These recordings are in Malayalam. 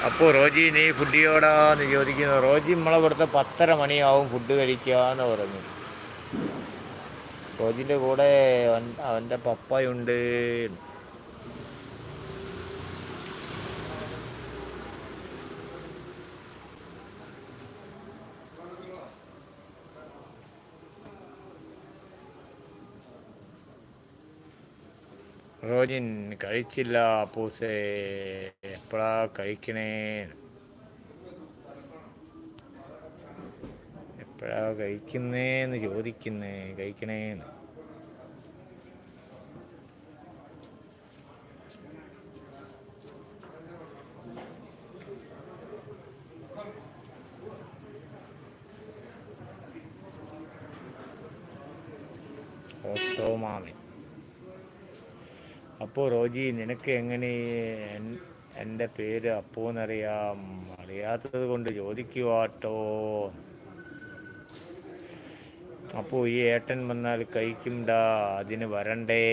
അപ്പോൾ റോജി നീ ഫുഡിയോടാന്ന് ചോദിക്കുന്നു. റോജി നമ്മളെ ഇവിടുത്തെ 10:30 മണിയാവും ഫുഡ് കഴിക്കാന്ന് പറഞ്ഞു. റോജിൻ്റെ കൂടെ അവൻ്റെ പപ്പയുണ്ട്. റോജിൻ കഴിച്ചില്ല അപ്പൂസേ, എപ്പോഴാ കഴിക്കണേ, എപ്പോഴാ കഴിക്കുന്നേന്ന് ചോദിക്കുന്നേ, കഴിക്കണേന്ന്. ഓട്ടോ മാമൻ. അപ്പോൾ റോജി നിനക്ക് എങ്ങനെ എൻ്റെ പേര് അപ്പൂന്നറിയാം? അറിയാത്തത് കൊണ്ട് ചോദിക്കുവാട്ടോ. അപ്പോൾ ഈ ഏട്ടൻ വന്നാൽ കഴിക്കുംടാ, അതിന് വരണ്ടേ?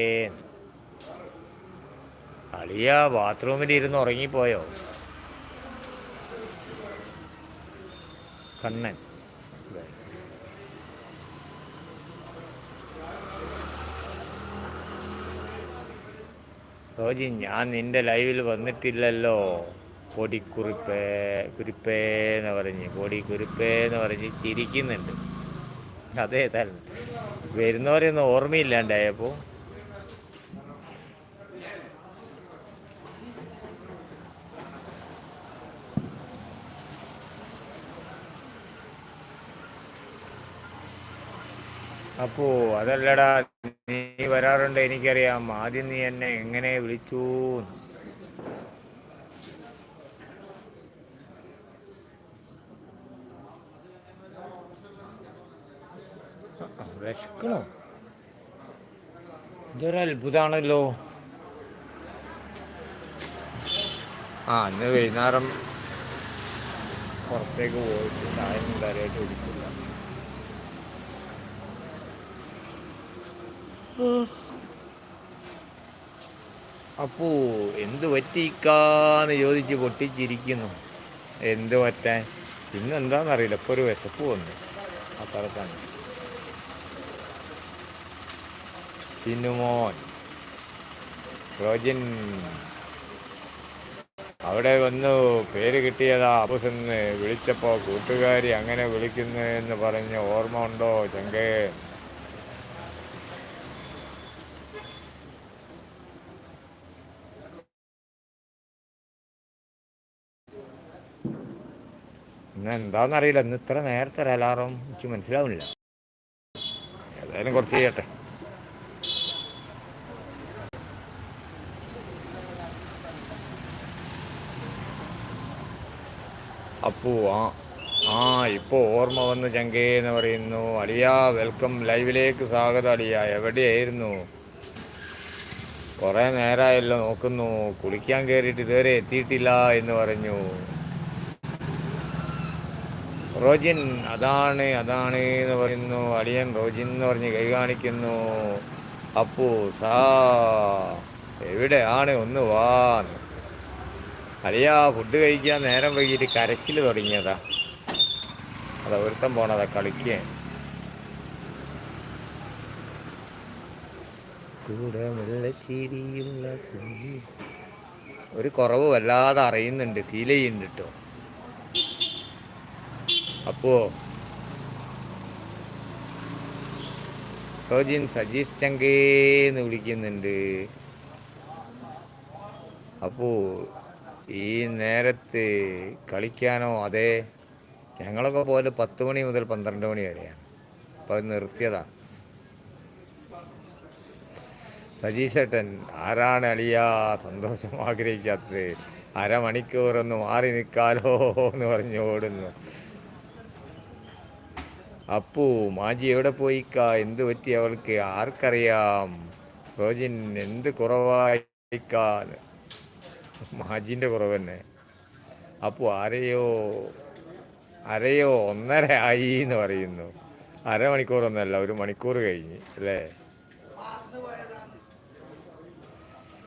അളിയ ബാത്റൂമിൽ ഇരുന്ന് ഉറങ്ങിപ്പോയോ കണ്ണൻ? റോജി ഞാൻ നിൻ്റെ ലൈവിൽ വന്നിട്ടില്ലല്ലോ. കുരിപ്പേന്ന് പറഞ്ഞ് ചിരിക്കുന്നുണ്ട്. അതേ തന്നെ വരുന്നവരെയൊന്നും ഓർമ്മയില്ലാണ്ടായപ്പോൾ. അപ്പോൾ അതല്ലടാ, നീ വരാറുണ്ട് എനിക്കറിയാം. ആദ്യം നീ എന്നെ എങ്ങനെ വിളിച്ചു? വിശക്കണോ? ഇതൊരു അത്ഭുതമാണല്ലോ. ഇന്ന് വൈകുന്നേരം പുറത്തേക്ക് പോയിട്ട് ചായയൊന്നും കാര്യമായിട്ട് കുടിക്കില്ല. അപ്പോ എന്ത് പറ്റിക്കാന്ന് ചോദിച്ച് പൊട്ടിച്ചിരിക്കുന്നു. എന്ത് പറ്റാൻ? പിന്നെന്താണെന്നറിയില്ല, ഇപ്പോൾ ഒരു വിശപ്പ് വന്നു അത്ര തന്നെ. സിനുമോൻ റോജിൻ അവിടെ വന്നു പേര് കിട്ടിയതാ അപ്പൂസെന്ന് വിളിച്ചപ്പോൾ കൂട്ടുകാരി അങ്ങനെ വിളിക്കുന്നു എന്ന് പറഞ്ഞ് ഓർമ്മ ഉണ്ടോ ചങ്കേ? ഇന്ന് എന്താണെന്നറിയില്ല, ഇന്ന് ഇത്ര നേരത്തെ ഒരു അലാറം എനിക്ക് മനസ്സിലാവുന്നില്ല. ഏതായാലും കുറച്ച് ചെയ്യട്ടെ. അപ്പൂ ഇപ്പോൾ ഓർമ്മ വന്നു ചങ്കേ എന്ന് പറയുന്നു. അളിയ വെൽക്കം ലൈവിലേക്ക് സ്വാഗതം. അളിയ എവിടെയായിരുന്നു? കുറേ നേരമായല്ലോ നോക്കുന്നു. കുളിക്കാൻ കയറിയിട്ട് ഇതുവരെ എത്തിയിട്ടില്ല എന്ന് പറഞ്ഞു റോജിൻ. അതാണ് എന്ന് പറയുന്നു അളിയൻ. റോജിൻ എന്ന് പറഞ്ഞ് കൈ കാണിക്കുന്നു. അപ്പൂ എവിടെയാണ്? ഒന്ന് വാ. അളിയാ ഫുഡ് കഴിക്കാൻ നേരം വൈകിട്ട് കരച്ചിൽ തുടങ്ങിയതാ. അതാ ഒരുത്തം പോണതാ കളിക്കാൻ. ഒരു കുറവ് വല്ലാതെ അറിയുന്നുണ്ട്, ഫീൽ ചെയ്യുന്നുണ്ട് കേട്ടോ. അപ്പോ റോജിൻ സജീഷ് ചങ്കേന്ന് വിളിക്കുന്നുണ്ട്. അപ്പോൾ ഈ നേരത്ത് കളിക്കാനോ? അതെ, ഞങ്ങളൊക്കെ പോലെ 10 മണി മുതൽ 12 മണി വരെയാണ്. അപ്പോൾ അത് നിർത്തിയതാ. സജീഷേട്ടൻ ആരാണ് അളിയാ സന്തോഷം ആഗ്രഹിക്കാത്തത്? അരമണിക്കൂറൊന്ന് മാറി നിൽക്കാലോ എന്ന് പറഞ്ഞ് ഓടുന്നു. അപ്പൂ മാജി എവിടെ പോയിക്കാ? എന്ത് പറ്റി അവൾക്ക്? ആർക്കറിയാം? റോജിൻ എന്ത് കുറവായിക്കാന്ന്? മാജിൻ്റെ കുറവ് തന്നെ. അപ്പോൾ അരയോ 1:30 ആയി എന്ന് പറയുന്നു. അരമണിക്കൂറൊന്നുമല്ല, 1 മണിക്കൂർ കഴിഞ്ഞ് അല്ലേ?